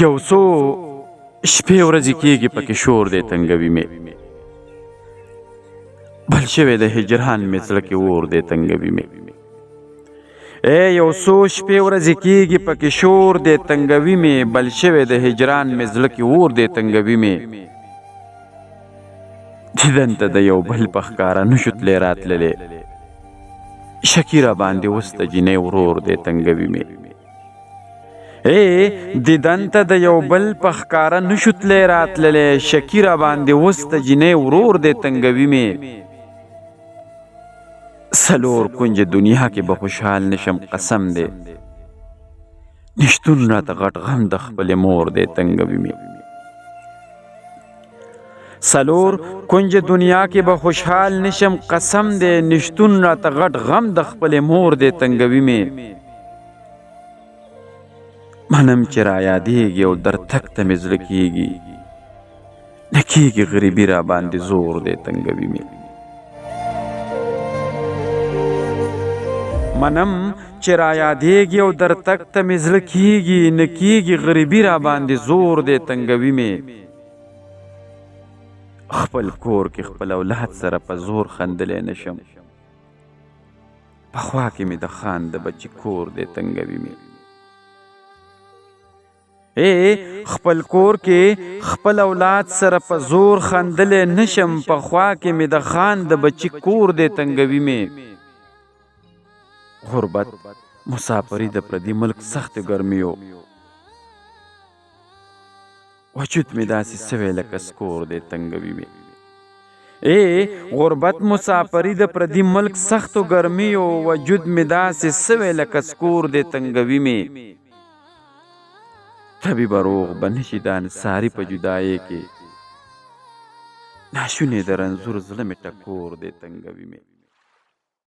یو څو شپې ورځې کېږي پکې شور دی تنګوي مې بل شوی د هجران مې زړه کې اور دی تنګوي مې یو څو شپې ورځې کېږي پکې شور دی تنګوي مې بل شوی د هجران مې زړه کې اور دی تنګوي مې دیدن ته د یو بل په ښکاره نشو تللی راتللی شکي را باندې اوس د جینۍ ورور دی تنګوي مې دیدن ته د یو بل په ښکاره نشو تللی راتللی شکي را باندې اوس د جینۍ ورور دی تنګوي مې څلور کونج دنیا کې به خوشحال نشم قسم دی نشتون راته غټ غم د خپلې مور دی تنګوي مې څلور کونج دنیا کې به خوشحال نشم قسم دی نشتون راته غټ غم د خپلې مور دی تنګوي مې منم چې را یادېږي او در تک ته مې زړه کېږي نه کېږي غریبي را باندې زور دی تنګوي مې منم چې را یادېږي او در تک ته مې زړه کېږي نه کېږي غریبي را باندې زور دی تنګوي مې خپل کور کې خپل اولاد سره په زور خندلی نشم په خوا کې مې د خان د بچي کور دی تنګوي مې خپل کور کې خپل اولاد سره په زور خندلی نشم په خوا کې مې د خان د بچي کور دی تنګوي مې غربت مسافري د پردي ملک سخت ګرمیو وجود مې داسې سوی لکه سکور دی تنګوي مې غربت مسافري د پردي ملک سختو ګرمیو وجود مې داسې سوی لکه سکور دی تنګوي مې تبي به روغ به نشي دا انصاري په جدایۍ کې ناشونې د رنځور زړه مې ټکور دی تنګوي مې